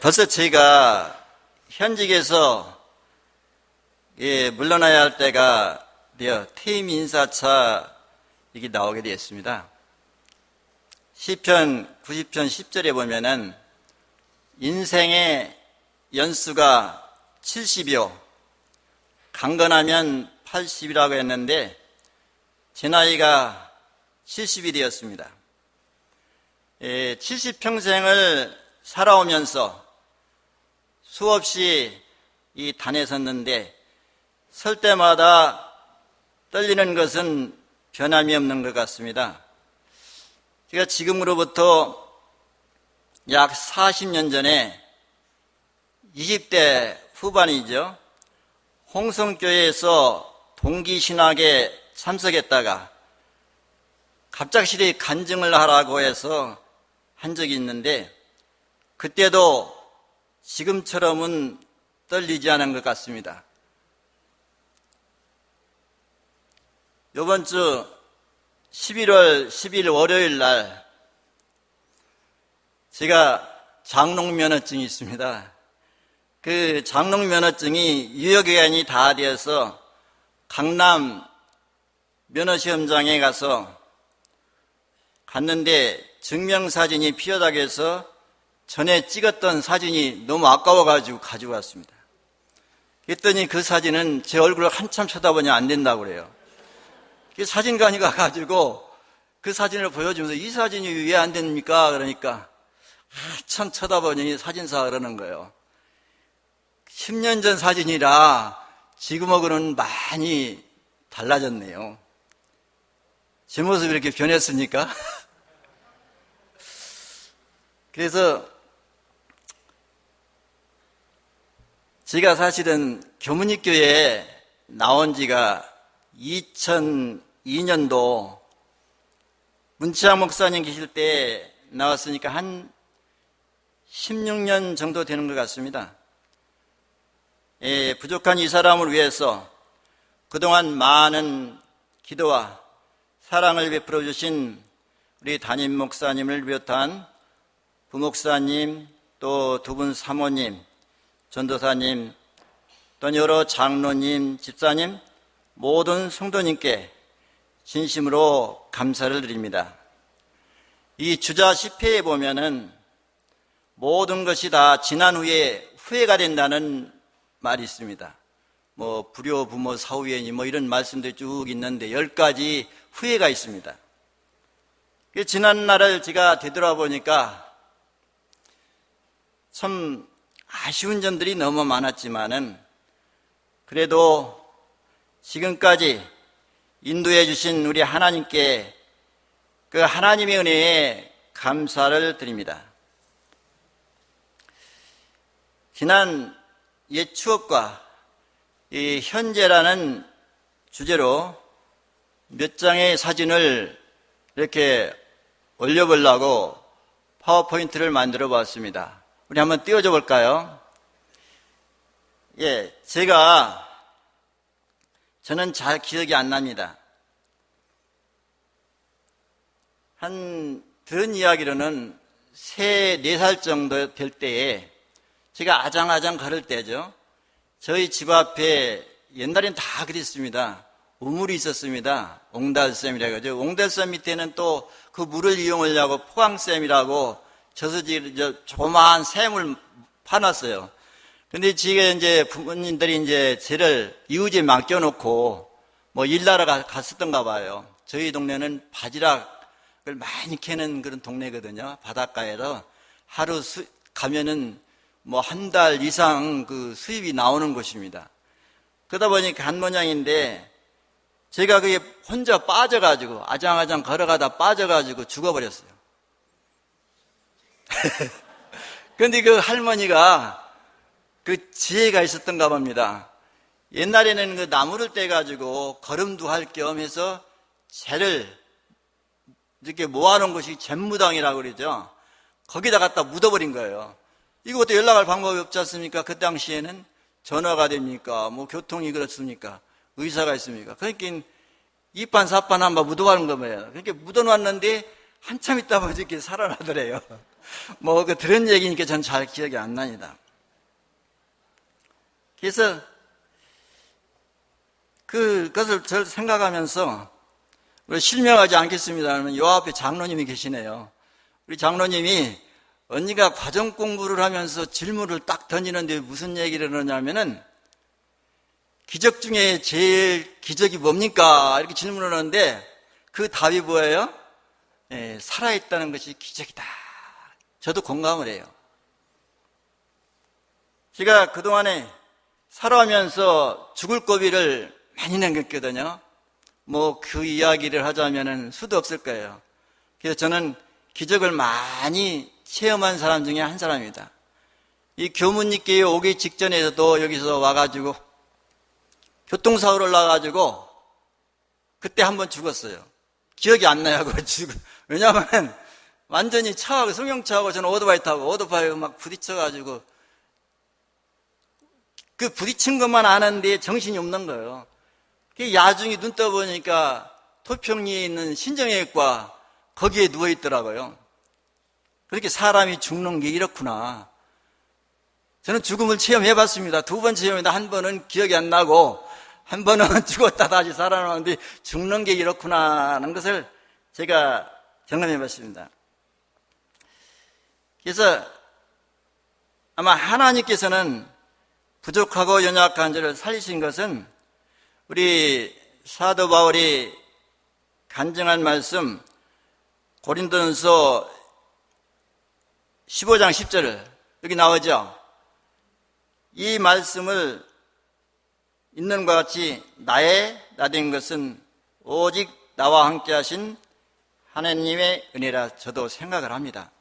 벌써 저희가 현직에서 물러나야 할 때가 되어 퇴임 인사차 이게 나오게 되었습니다. 시편 90편 10절에 보면은 인생의 연수가 70이요 강건하면 80이라고 했는데 제 나이가 70이 되었습니다. 70평생을 살아오면서 수없이 이 단에 섰는데 설 때마다 떨리는 것은 변함이 없는 것 같습니다. 제가 지금으로부터 약 40년 전에 20대 후반이죠. 홍성교회에서 동기신학에 참석했다가 갑작스레 간증을 하라고 해서 한 적이 있는데 그때도 지금처럼은 떨리지 않은 것 같습니다. 이번 주 11월 10일 월요일 날 제가 장롱면허증이 있습니다. 그 장롱면허증이 유효기간이 다 되어서 강남 면허시험장에 갔는데 증명사진이 필요하다고 해서 전에 찍었던 사진이 너무 아까워가지고 가지고 왔습니다. 그랬더니 그 사진은 제 얼굴을 한참 쳐다보니 안 된다고 그래요. 사진관이 가가지고 그 사진을 보여주면서 이 사진이 왜 안 됩니까? 그러니까 한참 쳐다보니 사진사가 그러는 거예요. 10년 전 사진이라 지금하고는 많이 달라졌네요. 제 모습이 이렇게 변했습니까? 그래서 제가 사실은 교문익교회에 나온 지가 2002년도 문치학 목사님 계실 때 나왔으니까 한 16년 정도 되는 것 같습니다. 부족한 이 사람을 위해서 그동안 많은 기도와 사랑을 베풀어 주신 우리 담임 목사님을 비롯한 부목사님 또 두 분 사모님 전도사님 또 여러 장로님 집사님 모든 성도님께 진심으로 감사를 드립니다. 이 주자 10회에 보면은 모든 것이 다 지난 후에 후회가 된다는 말이 있습니다. 뭐 불효 부모 사후회니 뭐 이런 말씀들이 쭉 있는데 10가지 후회가 있습니다. 지난 날을 제가 되돌아보니까 참 아쉬운 점들이 너무 많았지만은 그래도 지금까지 인도해 주신 우리 하나님께 그 하나님의 은혜에 감사를 드립니다. 지난 옛 추억과 이 현재라는 주제로 몇 장의 사진을 이렇게 올려보려고 파워포인트를 만들어 봤습니다. 우리 한번 띄워줘 볼까요? 저는 잘 기억이 안 납니다. 들은 이야기로는 4살 정도 될 때에 제가 아장아장 걸을 때죠. 저희 집 앞에 옛날엔 다 그랬습니다. 우물이 있었습니다. 옹달샘이라고 하죠. 옹달샘 밑에는 또 그 물을 이용하려고 포강샘이라고 조그마한 샘을 파놨어요. 근데 지금 이제 부모님들이 이제 저를 이웃에 맡겨놓고 뭐 일하러 갔었던가 봐요. 저희 동네는 바지락을 많이 캐는 그런 동네거든요. 바닷가에서 하루 가면은 뭐 한 달 이상 그 수입이 나오는 곳입니다. 그러다 보니까 한 모양인데 제가 그게 혼자 빠져가지고 아장아장 걸어가다 빠져가지고 죽어버렸어요. 그런데 그 할머니가 그 지혜가 있었던가 봅니다. 옛날에는 그 나무를 떼가지고 거름도 할 겸 해서 재를 이렇게 모아놓은 것이 잼무당이라고 그러죠. 거기다 갖다 묻어버린 거예요. 이것도 연락할 방법이 없지 않습니까? 그 당시에는 전화가 됩니까? 뭐 교통이 그렇습니까? 의사가 있습니까? 그러니까 이판사판 한번 묻어가는 거예요. 그렇게 묻어놨는데 한참 있다 보니 이렇게 살아나더래요. 뭐, 들은 얘기니까 전 잘 기억이 안 납니다. 그래서, 그것을 저 생각하면서, 우리 실명하지 않겠습니다만, 요 앞에 장로님이 계시네요. 우리 장로님이 언니가 과정 공부를 하면서 질문을 딱 던지는데 무슨 얘기를 하냐면은, 기적 중에 제일 기적이 뭡니까? 이렇게 질문을 하는데, 그 답이 뭐예요? 예, 살아있다는 것이 기적이다. 저도 공감을 해요. 제가 그동안에 살아가면서 죽을 고비를 많이 남겼거든요. 뭐 그 이야기를 하자면은 수도 없을 거예요. 그래서 저는 기적을 많이 체험한 사람 중에 한 사람입니다. 이 교문님께 오기 직전에도 여기서 와가지고 교통사고를 나가지고 그때 한번 죽었어요. 기억이 안 나요. 왜냐하면 완전히 차하고 승용차하고 저는 오토바이 타고 오토바이 막 부딪혀가지고 그 부딪힌 것만 아는데 정신이 없는 거예요. 야중에 눈 떠보니까 토평리에 있는 신정외과 거기에 누워 있더라고요. 그렇게 사람이 죽는 게 이렇구나. 저는 죽음을 체험해봤습니다. 2번 체험했는데 한 번은 기억이 안 나고 한 번은 죽었다 다시 살아나는데 죽는 게 이렇구나 하는 것을 제가 경험해봤습니다. 그래서 아마 하나님께서는 부족하고 연약한 자를 살리신 것은 우리 사도 바울이 간증한 말씀 고린도전서 15장 10절을 여기 나오죠. 이 말씀을 있는 것과 같이 나 된 것은 오직 나와 함께 하신 하나님의 은혜라 저도 생각을 합니다.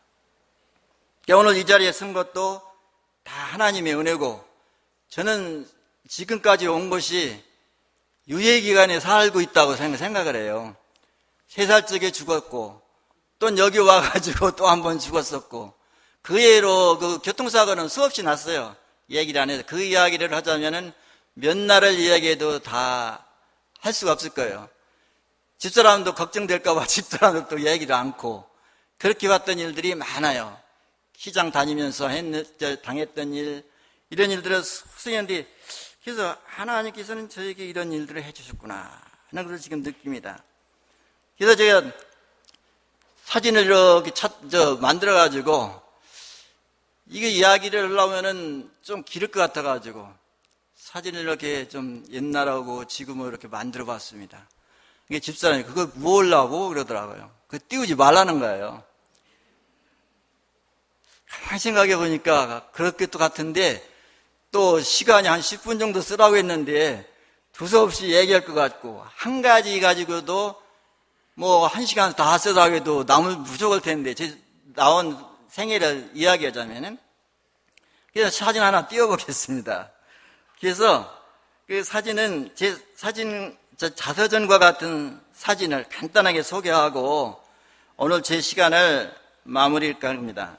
오늘 이 자리에 쓴 것도 다 하나님의 은혜고 저는 지금까지 온 것이 유예기간에 살고 있다고 생각을 해요. 3살 적에 죽었고 또 여기 와가지고 또 한 번 죽었었고 그 예로 그 교통사고는 수없이 났어요. 얘기를 안 해서 그 이야기를 하자면은 몇 날을 이야기해도 다 할 수가 없을 거예요. 집사람도 걱정될까봐 집사람도 얘기를 않고 그렇게 봤던 일들이 많아요. 시장 다니면서 당했던 일, 이런 일들을 수행했는데 그래서 하나님께서는 저에게 이런 일들을 해주셨구나 하는 것을 지금 느낍니다. 그래서 제가 사진을 이렇게 만들어가지고 이게 이야기를 하려면은 좀 길을 것 같아가지고 사진을 이렇게 좀 옛날하고 지금으로 이렇게 만들어 봤습니다. 이게 집사람이 그거 무엇라고 그러더라고요. 그거 띄우지 말라는 거예요. 가만히 생각해 보니까 그렇게 또 같은데 또 시간이 한 10분 정도 쓰라고 했는데 두서없이 얘기할 것 같고 한 가지 가지고도 뭐 1시간 다 쓰라고 해도 남을 부족할 텐데 제 나온 생애를 이야기하자면은 그래서 사진 하나 띄워보겠습니다. 그래서 그 사진은 제 사진 자서전과 같은 사진을 간단하게 소개하고 오늘 제 시간을 마무리할까 합니다.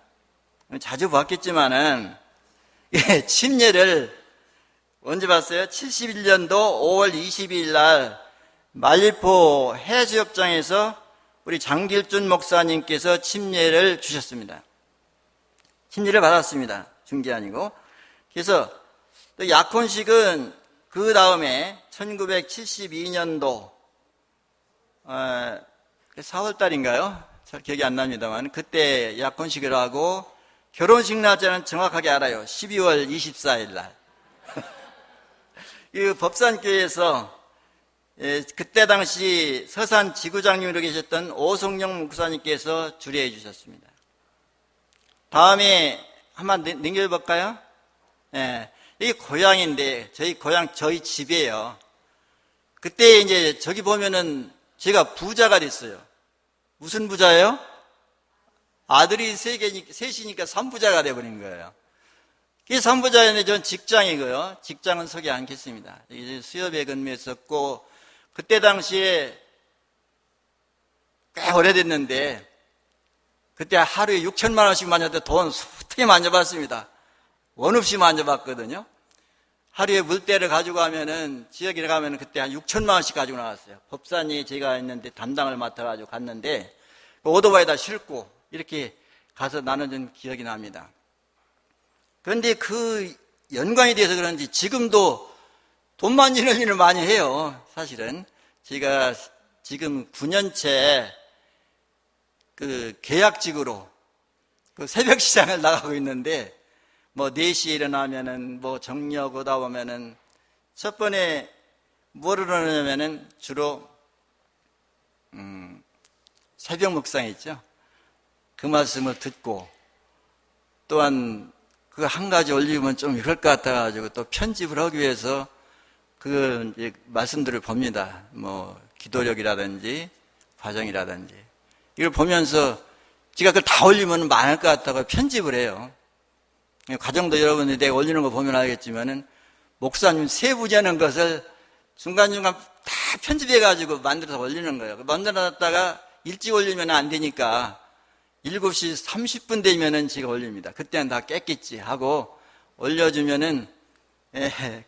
자주 봤겠지만은 침례를 언제 봤어요? 71년도 5월 22일 날 말리포 해수욕장에서 우리 장길준 목사님께서 침례를 주셨습니다. 침례를 받았습니다. 준 게 아니고. 그래서 또 약혼식은 그 다음에 1972년도 4월달인가요? 잘 기억이 안 납니다만 그때 약혼식을 하고 결혼식 날짜는 정확하게 알아요. 12월 24일 날. 이 법산교회에서 그때 당시 서산 지구장님으로 계셨던 오성영 목사님께서 주례해 주셨습니다. 다음에 한번 넘겨볼까요? 이게 고향인데 저희 집이에요. 그때 이제 저기 보면은 제가 부자가 됐어요. 무슨 부자예요? 아들이 셋이니까 3부자가 돼버린 거예요. 그게 3부자였는데 전 직장이고요. 직장은 소개 않겠습니다. 이제 수협에 근무했었고 그때 당시에 꽤 오래됐는데 그때 하루에 6천만 원씩 만졌는데 돈 어떻게 만져봤습니다. 원 없이 만져봤거든요. 하루에 물때를 가지고 가면은 지역에 가면은 그때 한 6천만 원씩 가지고 나왔어요. 법산이 제가 있는데 담당을 맡아가지고 갔는데 오토바이에다 싣고 이렇게 가서 나눠준 기억이 납니다. 그런데 그 연관이 돼서 그런지 지금도 돈 만지는 일을 많이 해요. 사실은 제가 지금 9년째 그 계약직으로 그 새벽 시장을 나가고 있는데, 뭐 4시에 일어나면은 뭐 정리하고 오다 보면은 첫 번에 뭐를 하냐면은 주로 새벽 묵상 있죠. 그 말씀을 듣고, 또한 그 한 가지 올리면 좀 이럴 것 같아가지고 또 편집을 하기 위해서 그 이제 말씀들을 봅니다. 뭐 기도력이라든지 과정이라든지 이걸 보면서 제가 그걸 다 올리면 많을 것 같다고 편집을 해요. 과정도 여러분들이 내가 올리는 거 보면 알겠지만은 목사님 세부자는 것을 중간중간 다 편집해가지고 만들어서 올리는 거예요. 만들어놨다가 일찍 올리면 안 되니까 7시 30분 되면은 제가 올립니다. 그때는 다 깼겠지 하고 올려주면은,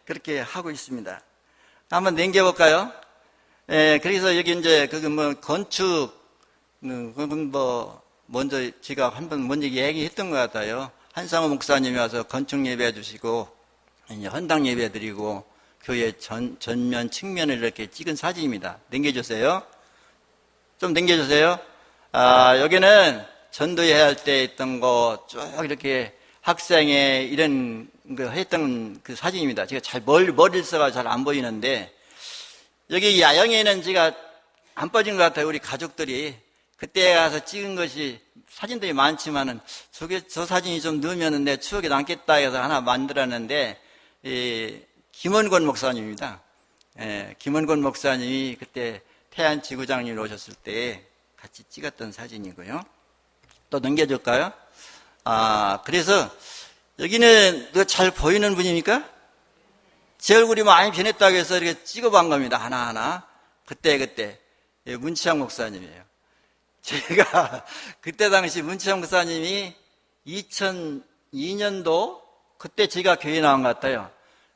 그렇게 하고 있습니다. 한번 남겨볼까요? 그래서 여기 이제, 건축, 먼저 제가 한번 먼저 얘기했던 것 같아요. 한상호 목사님이 와서 건축 예배 주시고, 이제 헌당 예배 드리고, 교회 전면, 측면을 이렇게 찍은 사진입니다. 남겨주세요. 좀 남겨주세요. 여기는 전도해야 할 때 있던 거 쭉 이렇게 학생회 이런 거 했던 그 사진입니다. 제가 잘 머리를 써가 잘 안 보이는데, 여기 야영에는 제가 안 빠진 것 같아요. 우리 가족들이. 그때 가서 찍은 것이 사진들이 많지만은 저 사진이 좀 넣으면 내 추억에 남겠다 해서 하나 만들었는데, 김원권 목사님입니다. 김원권 목사님이 그때 태안 지구장님 오셨을 때 같이 찍었던 사진이고요. 또 넘겨줄까요? 그래서 여기는 잘 보이는 분입니까? 제 얼굴이 많이 변했다고 해서 이렇게 찍어본 겁니다. 하나하나. 그때. 문치향 목사님이에요. 제가 그때 당시 문치향 목사님이 2002년도 그때 제가 교회 나온 것 같아요.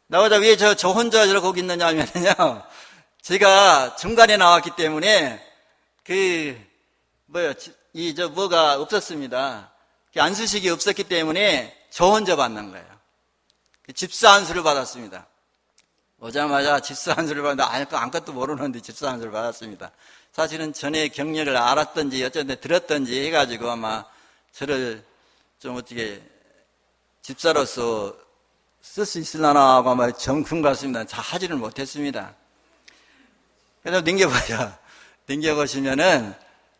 나오자 왜 저 혼자 거기 있느냐 하면요. 제가 중간에 나왔기 때문에 뭐가 없었습니다. 안수식이 없었기 때문에 저 혼자 받는 거예요. 집사 안수를 받았습니다. 오자마자 집사 안수를 받았는데 아무것도 모르는데 집사 안수를 받았습니다. 사실은 전에 경력을 알았던지 어쩐지 들었던지 해가지고 아마 저를 좀 어떻게 집사로서 쓸 수 있으려나 하고 아마 정품 같습니다. 잘 하지를 못했습니다. 그래서 넘겨보시면은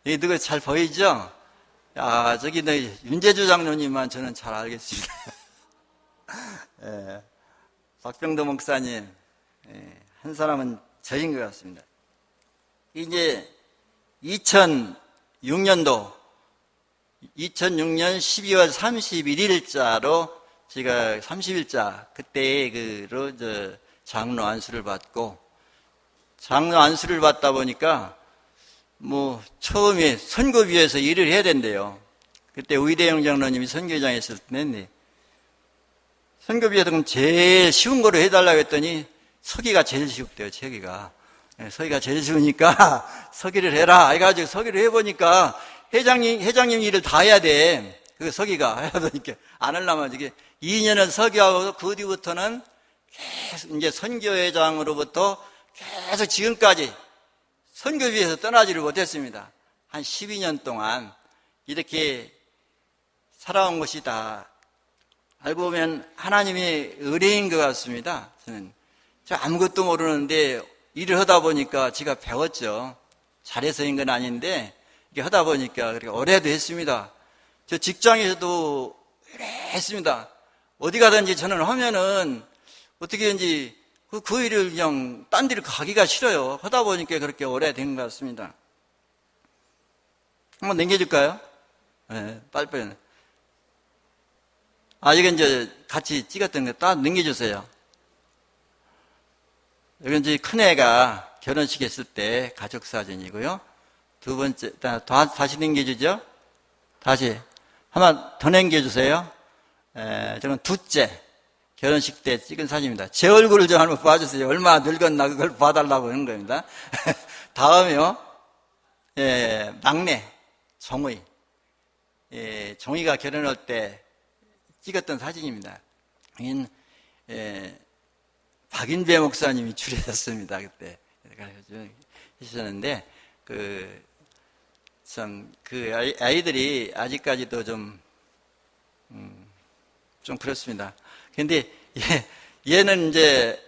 여기 누구 잘 보이죠? 저기 윤재주 장로님만 저는 잘 알겠습니다. 박병도 목사님, 한 사람은 저인 것 같습니다. 이제 2006년 12월 31일자로 제가 30일자 그때로 장로 안수를 받고, 장로 안수를 받다 보니까 처음에 선교비에서 일을 해야 된대요. 그때 의대영 장로님이 선교장 했을 때인데, 선교비에서 그럼 제일 쉬운 거로 해달라고 했더니 서기가 제일 쉽대요. 서기가 제일 쉬우니까 서기를 해라 해가지고 서기를 해보니까 회장님 일을 다 해야 돼. 그 서기가 해야 되니까 안 하려면 이게 2년을 서기하고 그 뒤부터는 계속 이제 선교회장으로부터 계속 지금까지 선교비에서 떠나지를 못했습니다. 한 12년 동안 이렇게 살아온 것이다. 알고 보면 하나님의 의뢰인 것 같습니다. 저 아무것도 모르는데 일을 하다 보니까 제가 배웠죠. 잘해서인 건 아닌데 이렇게 하다 보니까 그렇게 오래도 했습니다. 저 직장에서도 오래 했습니다. 어디 가든지 저는 하면은 어떻게든지 그 일을 그냥 딴 데를 가기가 싫어요. 하다 보니까 그렇게 오래된 것 같습니다. 한번 넘겨줄까요? 네, 빨리빨리. 이거 이제 같이 찍었던 거 딱 넘겨주세요. 여기 이제 큰애가 결혼식 했을 때 가족 사진이고요. 두 번째, 다시 넘겨주죠? 다시. 한번 더 넘겨주세요. 저는 둘째. 결혼식 때 찍은 사진입니다. 제 얼굴을 좀 한번 봐주세요. 얼마나 늙었나 그걸 봐달라고 하는 겁니다. 다음이요. 막내, 정의. 종이가 결혼할 때 찍었던 사진입니다. 박인배 목사님이 출연했습니다. 그때 하셨는데 아이들이 아직까지도 좀 그렇습니다. 근데 얘는 이제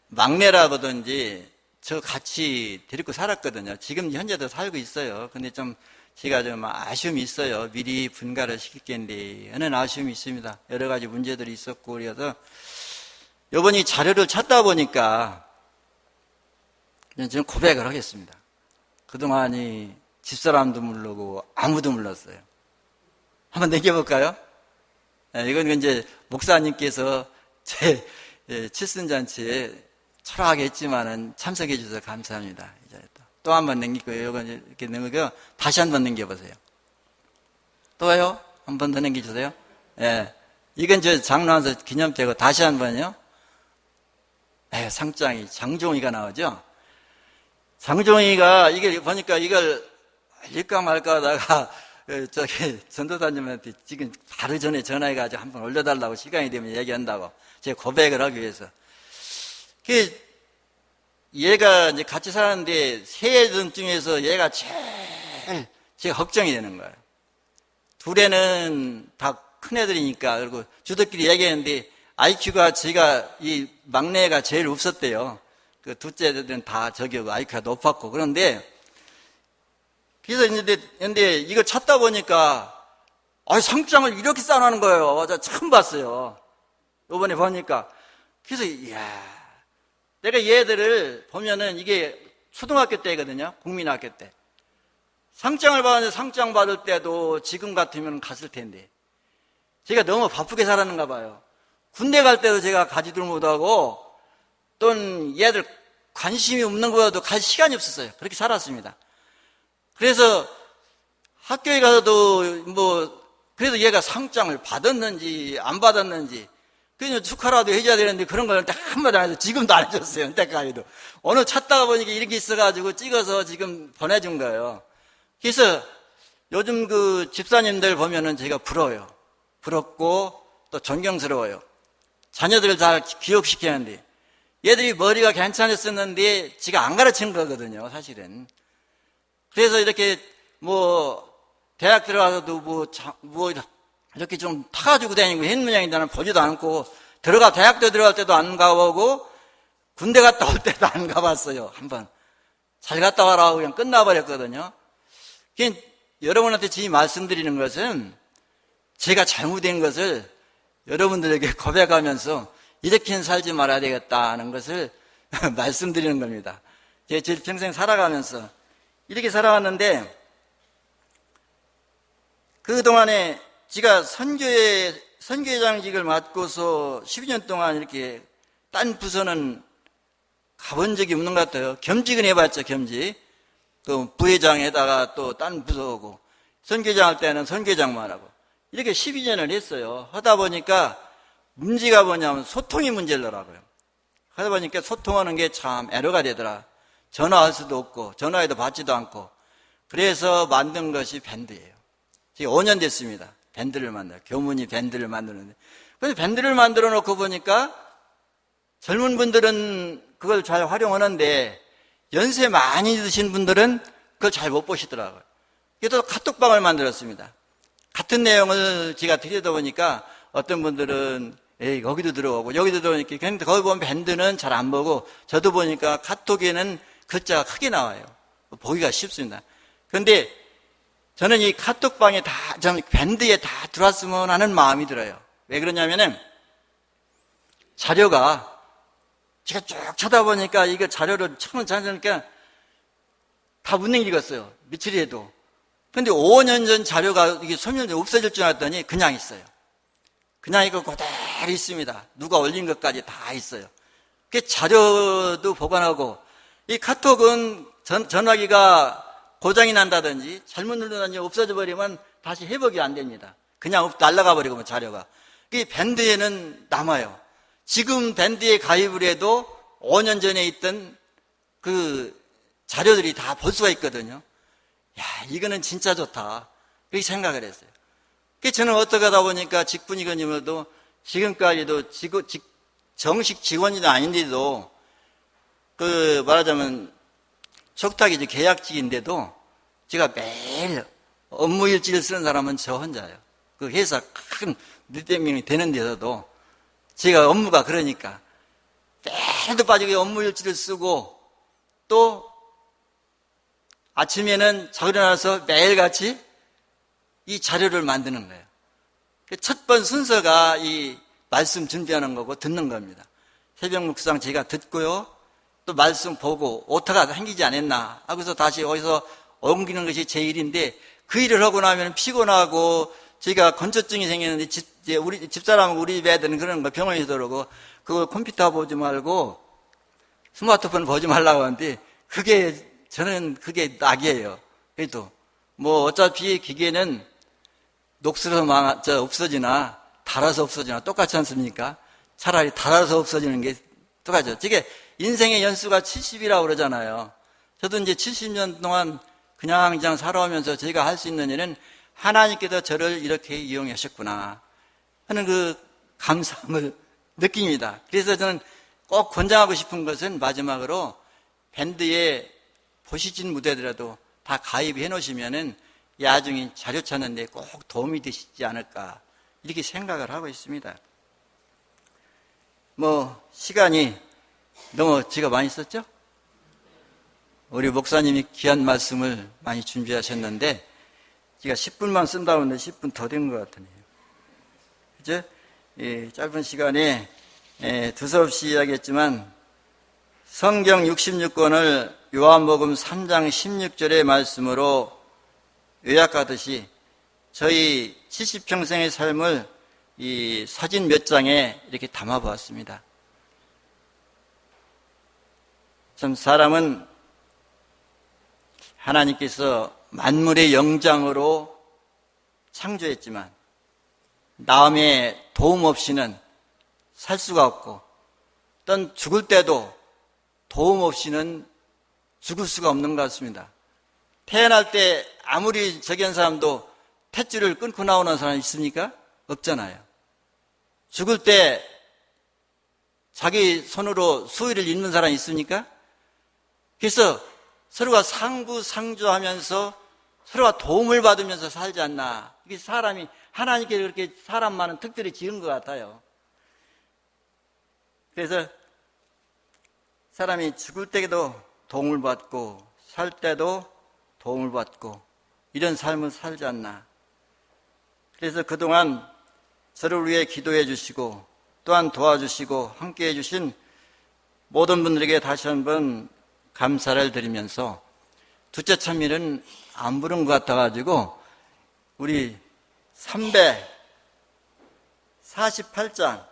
막내라든지 저 같이 데리고 살았거든요. 지금 현재도 살고 있어요. 근데 좀 제가 좀 아쉬움이 있어요. 미리 분가를 시킬 텐데 하는 아쉬움이 있습니다. 여러 가지 문제들이 있었고 그래서 이번에 자료를 찾다 보니까 저는 고백을 하겠습니다. 그동안이 집사람도 모르고 아무도 몰랐어요. 한번 내겨볼까요? 이건 이제 목사님께서 제 칠순잔치에 초라하게 했지만은 참석해 주셔서 감사합니다. 또 한 번 넘기고요. 이건 이렇게 넘기고 다시 한 번 넘겨보세요. 또요? 한 번 더 넘겨주세요. 예. 이건 저 장로한서 기념태고 다시 한 번요. 상장이 장종이가 나오죠. 장종이가 이게 보니까 이걸 알릴까 말까 하다가 저기 전도사님한테 지금 바로 전에 전화해가지고 한번 올려달라고 시간이 되면 얘기한다고 제가 고백을 하기 위해서. 얘가 이제 같이 사는데 세 애들 중에서 얘가 제일 제가 걱정이 되는 거예요. 둘에는 다 큰 애들이니까. 그리고 주들끼리 얘기했는데 IQ가 제가 이 막내가 제일 없었대요. 그 둘째 애들은 다 저기고 IQ가 높았고. 그런데 그래서 근데 이걸 찾다 보니까 상장을 이렇게 쌓아놓는 거예요. 저 처음 봤어요. 이번에 보니까. 그래서 이야, 내가 얘들을 보면은 이게 초등학교 때거든요. 국민학교 때. 상장을 받았는데 상장 받을 때도 지금 같으면 갔을 텐데. 제가 너무 바쁘게 살았는가 봐요. 군대 갈 때도 제가 가지들 못하고 또는 얘들 관심이 없는 거여도 갈 시간이 없었어요. 그렇게 살았습니다. 그래서 학교에 가서도 그래도 얘가 상장을 받았는지 안 받았는지 그냥 축하라도 해줘야 되는데 그런 걸 한마디 안 해서 지금도 안 해줬어요. 이때까지도. 오늘 찾다가 보니까 이렇게 있어가지고 찍어서 지금 보내준 거예요. 그래서 요즘 그 집사님들 보면은 제가 부러워요. 부럽고 또 존경스러워요. 자녀들을 잘 기억시키는데 얘들이 머리가 괜찮았었는데 지가 안 가르친 거거든요, 사실은. 그래서 이렇게 대학 들어가서도 이렇게 좀 타가지고 다니고 했는 모양인데 나는 보지도 않고 대학도 들어갈 때도 안 가보고 군대 갔다 올 때도 안 가봤어요. 한번 잘 갔다 와라고 그냥 끝나버렸거든요. 여러분한테 지금 말씀드리는 것은 제가 잘못된 것을 여러분들에게 고백하면서 이렇게는 살지 말아야 되겠다는 것을 말씀드리는 겁니다. 제가 평생 살아가면서 이렇게 살아왔는데 그동안에 제가 선교회장직을 맡고서 12년 동안 이렇게 딴 부서는 가본 적이 없는 것 같아요. 겸직은 해봤죠, 겸직. 그 부회장에다가 또 딴 부서고 선교회장 할 때는 선교회장만 하고 이렇게 12년을 했어요. 하다 보니까 문제가 뭐냐면 소통이 문제더라고요. 하다 보니까 소통하는 게 참 애로가 되더라. 전화할 수도 없고 전화해도 받지도 않고 그래서 만든 것이 밴드예요. 지금 5년 됐습니다. 밴드를 만들어 교문이 밴드를 만드는데 그래서 밴드를 만들어 놓고 보니까 젊은 분들은 그걸 잘 활용하는데 연세 많이 드신 분들은 그걸 잘 못 보시더라고요. 그래서 카톡방을 만들었습니다. 같은 내용을 제가 들여다보니까 어떤 분들은 거기도 들어오고 여기도 들어오니까 근데 거기 보면 밴드는 잘 안 보고 저도 보니까 카톡에는 글자가 크게 나와요. 보기가 쉽습니다. 그런데 저는 이 카톡방에 밴드에 다 들어왔으면 하는 마음이 들어요. 왜 그러냐면은 자료가 제가 쭉 쳐다보니까 이거 자료를 처음 찾으니까 다 못 읽었어요. 며칠 해도. 근데 5년 전 자료가 이게 소멸돼 없어질 줄 알았더니 그냥 있어요. 그냥 이거 그대로 있습니다. 누가 올린 것까지 다 있어요. 그 자료도 보관하고 이 카톡은 전화기가 고장이 난다든지 잘못 누르다든지 없어져 버리면 다시 회복이 안 됩니다. 그냥 날아가 버리고 자료가. 이 밴드에는 남아요. 지금 밴드에 가입을 해도 5년 전에 있던 그 자료들이 다 볼 수가 있거든요. 야, 이거는 진짜 좋다. 그렇게 생각을 했어요. 저는 어떻게 하다 보니까 직분이건이면도 지금까지도 정식 직원이 아닌데도 말하자면 적탁이지 계약직인데도 제가 매일 업무 일지를 쓰는 사람은 저 혼자예요. 그 회사 큰 밀대명이 되는 데서도 제가 업무가 그러니까 매일도 빠지게 업무 일지를 쓰고 또 아침에는 자고 일어나서 매일같이 이 자료를 만드는 거예요. 첫 번 순서가 이 말씀 준비하는 거고 듣는 겁니다. 새벽 묵상 제가 듣고요. 또 말씀 보고 오타가 생기지 않았나 하고서 다시 어디서 옮기는 것이 제 일인데 그 일을 하고 나면 피곤하고 제가 건조증이 생기는데 우리 집사람하고 우리 집 애들은 그런 거 병원에서 그러고 그거 컴퓨터 보지 말고 스마트폰 보지 말라고 하는데 저는 그게 낙이에요. 그래도 뭐 어차피 기계는 녹슬어서 없어지나 닳아서 없어지나 똑같지 않습니까? 차라리 닳아서 없어지는 게 똑같죠. 저게 인생의 연수가 70이라고 그러잖아요. 저도 이제 70년 동안 그냥 살아오면서 제가 할 수 있는 일은 하나님께서 저를 이렇게 이용하셨구나 하는 그 감사함을 느낍니다. 그래서 저는 꼭 권장하고 싶은 것은 마지막으로 밴드에 보시진 무대더라도 다 가입해 놓으시면은 나중에 자료 찾는 데 꼭 도움이 되시지 않을까 이렇게 생각을 하고 있습니다. 시간이 너무 제가 많이 썼죠? 우리 목사님이 귀한 말씀을 많이 준비하셨는데 제가 10분만 쓴다고 하는데 10분 더 된 것 같으네요. 그죠? 짧은 시간에 두서없이 이야기했지만 성경 66권을 요한복음 3장 16절의 말씀으로 요약하듯이 저희 70평생의 삶을 이 사진 몇 장에 이렇게 담아보았습니다. 참 사람은 하나님께서 만물의 영장으로 창조했지만 남의 도움 없이는 살 수가 없고 또 죽을 때도 도움 없이는 죽을 수가 없는 것 같습니다. 태어날 때 아무리 저기한 사람도 탯줄을 끊고 나오는 사람 있습니까? 없잖아요. 죽을 때 자기 손으로 수의를 읽는 사람 있습니까? 그래서 서로가 상부상조하면서 서로가 도움을 받으면서 살지 않나. 이게 사람이 하나님께 그렇게 사람만은 특별히 지은 것 같아요. 그래서 사람이 죽을 때에도 도움을 받고 살 때도 도움을 받고 이런 삶을 살지 않나. 그래서 그동안 저를 위해 기도해 주시고 또한 도와주시고 함께해 주신 모든 분들에게 다시 한번 감사를 드리면서 둘째 찬미는 안 부른 것 같아가지고 우리 348장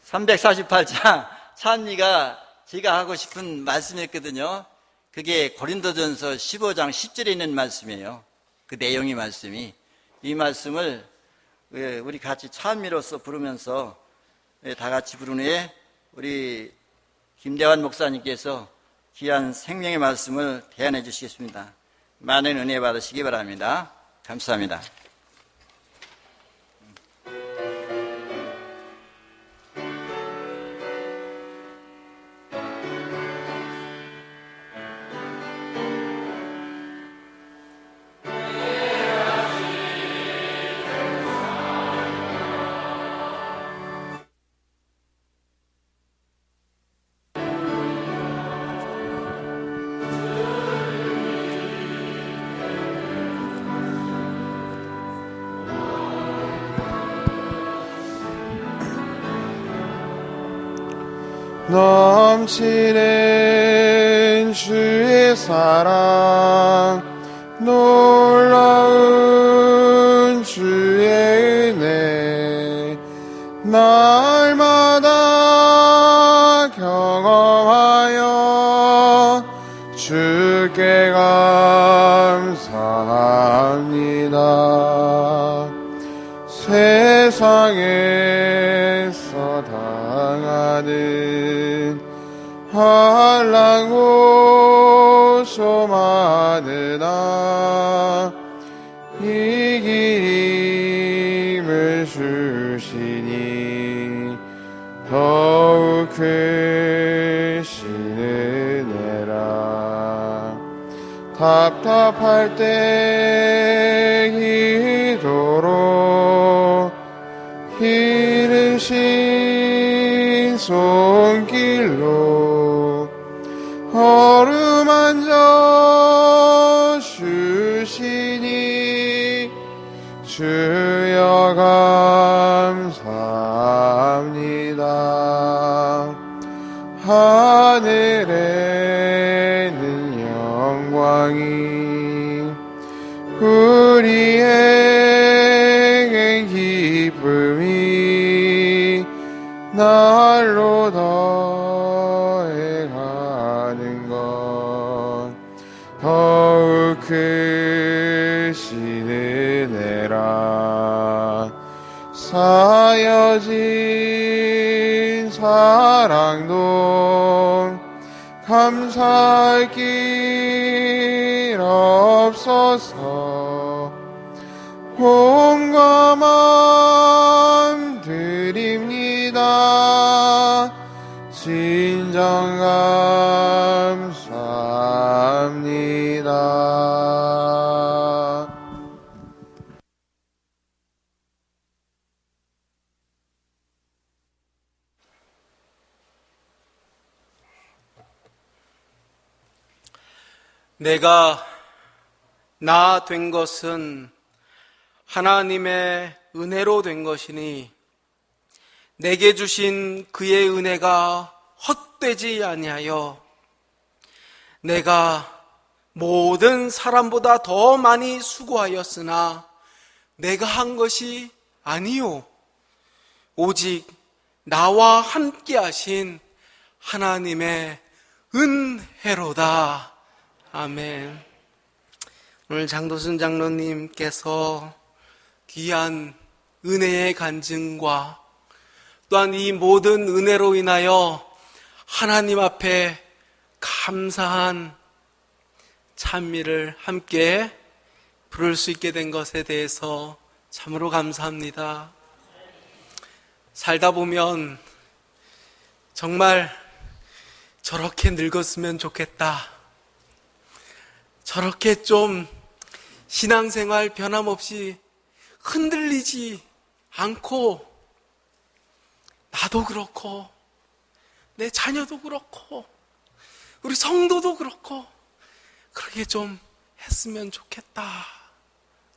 348장 찬미가 제가 하고 싶은 말씀이었거든요. 그게 고린도전서 15장 10절에 있는 말씀이에요. 그 내용의 말씀이. 이 말씀을 우리 같이 찬미로서 부르면서 다 같이 부른 후에 우리 김대환 목사님께서 귀한 생명의 말씀을 대안해 주시겠습니다. 많은 은혜 받으시기 바랍니다. 감사합니다. 넘치는 주의 사랑 놀라운 주의 은혜 날마다 경험하여 주께 감사합니다. 세상에서 당하는 환난 고소많으나 이 주시니 더욱 크신 은혜라. 답답할 때 기도로 기르신 손길로 어루만져 주시니 주여 감사합니다. 하늘에는 영광이 우리에게 기쁨이 날로 더해가는 것 더욱 크신 은혜라. 쌓여진 사랑도 감사할 길 없어서 온과 마음 드립니다. 진정 감사합니다. 내가 나 된 것은 하나님의 은혜로 된 것이니 내게 주신 그의 은혜가 헛되지 아니하여 내가 모든 사람보다 더 많이 수고하였으나 내가 한 것이 아니요 오직 나와 함께 하신 하나님의 은혜로다. 아멘. 오늘 장도순 장로님께서 귀한 은혜의 간증과 또한 이 모든 은혜로 인하여 하나님 앞에 감사한 찬미를 함께 부를 수 있게 된 것에 대해서 참으로 감사합니다. 살다 보면 정말 저렇게 늙었으면 좋겠다. 저렇게 좀 신앙생활 변함없이 흔들리지 않고 나도 그렇고 내 자녀도 그렇고 우리 성도도 그렇고 그렇게 좀 했으면 좋겠다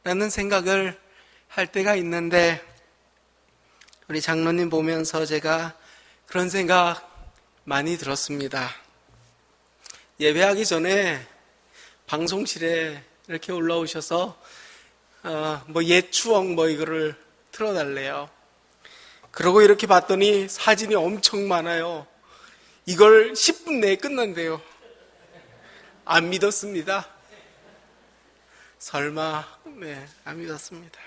라는 생각을 할 때가 있는데 우리 장로님 보면서 제가 그런 생각 많이 들었습니다. 예배하기 전에 방송실에 이렇게 올라오셔서 옛 추억 이거를 틀어달래요. 그러고 이렇게 봤더니 사진이 엄청 많아요. 이걸 10분 내에 끝난대요. 안 믿었습니다. 설마, 안 믿었습니다.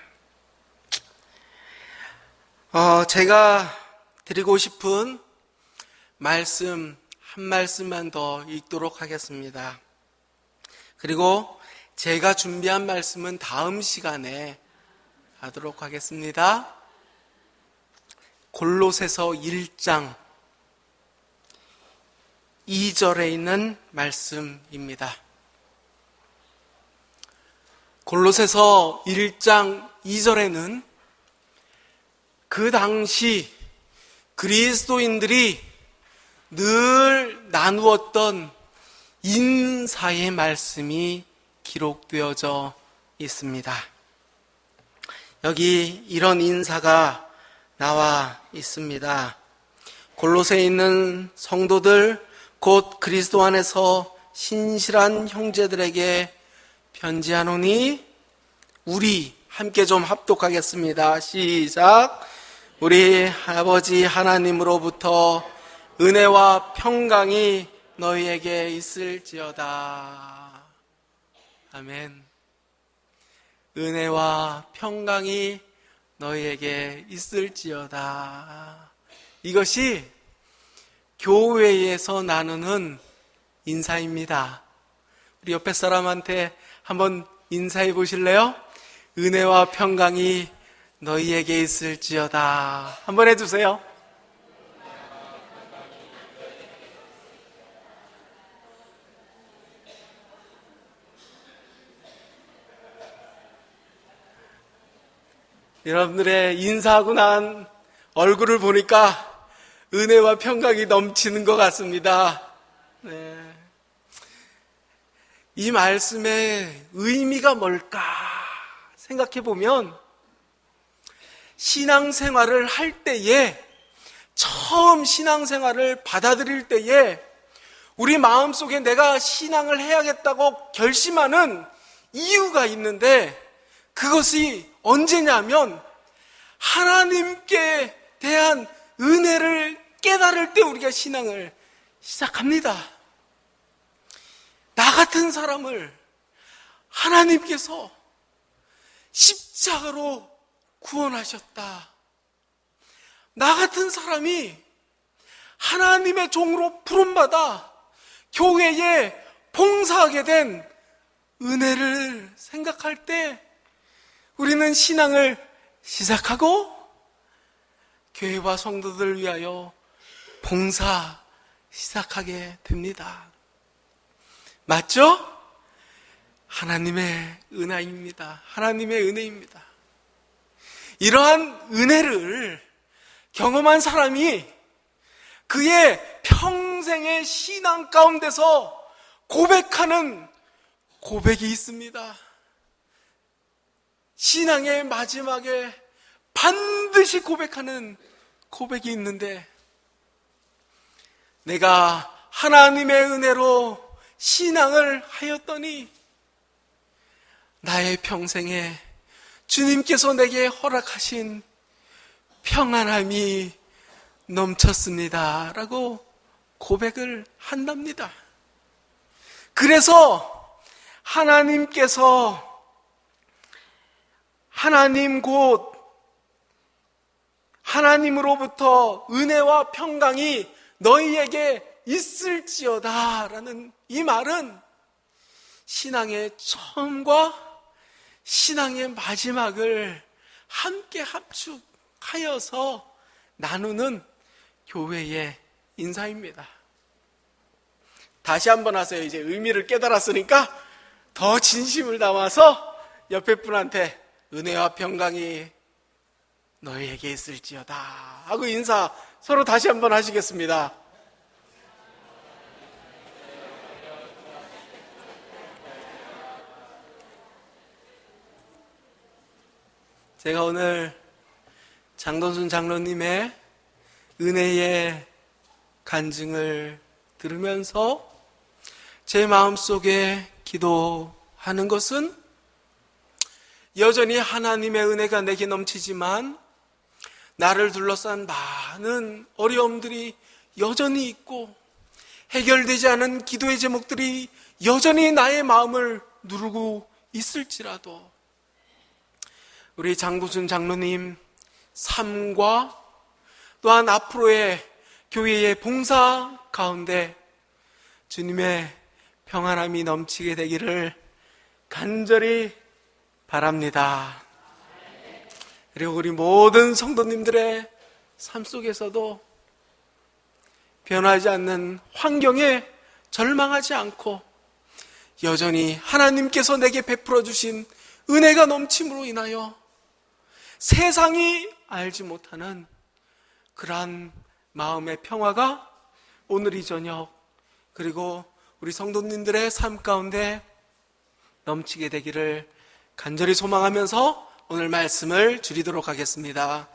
제가 드리고 싶은 말씀 한 말씀만 더 읽도록 하겠습니다. 그리고 제가 준비한 말씀은 다음 시간에 하도록 하겠습니다. 골로새서 1장 2절에 있는 말씀입니다. 골로새서 1장 2절에는 그 당시 그리스도인들이 늘 나누었던 인사의 말씀이 기록되어져 있습니다. 여기 이런 인사가 나와 있습니다. 골로새에 있는 성도들 곧 그리스도 안에서 신실한 형제들에게 편지하노니 우리 함께 좀 합독하겠습니다. 시작. 우리 아버지 하나님으로부터 은혜와 평강이 너희에게 있을지어다. 아멘. 은혜와 평강이 너희에게 있을지어다. 이것이 교회에서 나누는 인사입니다. 우리 옆에 사람한테 한번 인사해 보실래요? 은혜와 평강이 너희에게 있을지어다. 한번 해주세요. 여러분들의 인사하고 난 얼굴을 보니까 은혜와 평강이 넘치는 것 같습니다. 네. 이 말씀의 의미가 뭘까 생각해 보면, 신앙생활을 할 때에, 처음 신앙생활을 받아들일 때에 우리 마음속에 내가 신앙을 해야겠다고 결심하는 이유가 있는데, 그것이 언제냐면 하나님께 대한 은혜를 깨달을 때 우리가 신앙을 시작합니다. 나 같은 사람을 하나님께서 십자가로 구원하셨다. 나 같은 사람이 하나님의 종으로 부름받아 교회에 봉사하게 된 은혜를 생각할 때 우리는 신앙을 시작하고 교회와 성도들을 위하여 봉사 시작하게 됩니다. 맞죠? 하나님의 은혜입니다. 하나님의 은혜입니다. 이러한 은혜를 경험한 사람이 그의 평생의 신앙 가운데서 고백하는 고백이 있습니다. 신앙의 마지막에 반드시 고백하는 고백이 있는데, 내가 하나님의 은혜로 신앙을 하였더니 나의 평생에 주님께서 내게 허락하신 평안함이 넘쳤습니다 라고 고백을 한답니다. 그래서 하나님께서 하나님 곧 하나님으로부터 은혜와 평강이 너희에게 있을지어다 라는 이 말은 신앙의 처음과 신앙의 마지막을 함께 합축하여서 나누는 교회의 인사입니다. 다시 한번 하세요. 이제 의미를 깨달았으니까 더 진심을 담아서 옆에 분한테 은혜와 평강이 너희에게 있을지어다 하고 인사 서로 다시 한번 하시겠습니다. 제가 오늘 장돈순 장로님의 은혜의 간증을 들으면서 제 마음속에 기도하는 것은, 여전히 하나님의 은혜가 내게 넘치지만 나를 둘러싼 많은 어려움들이 여전히 있고 해결되지 않은 기도의 제목들이 여전히 나의 마음을 누르고 있을지라도 우리 장도순 장로님 삶과 또한 앞으로의 교회의 봉사 가운데 주님의 평안함이 넘치게 되기를 간절히 바랍니다. 그리고 우리 모든 성도님들의 삶 속에서도 변하지 않는 환경에 절망하지 않고 여전히 하나님께서 내게 베풀어 주신 은혜가 넘침으로 인하여 세상이 알지 못하는 그러한 마음의 평화가 오늘 이 저녁 그리고 우리 성도님들의 삶 가운데 넘치게 되기를 간절히 소망하면서 오늘 말씀을 줄이도록 하겠습니다.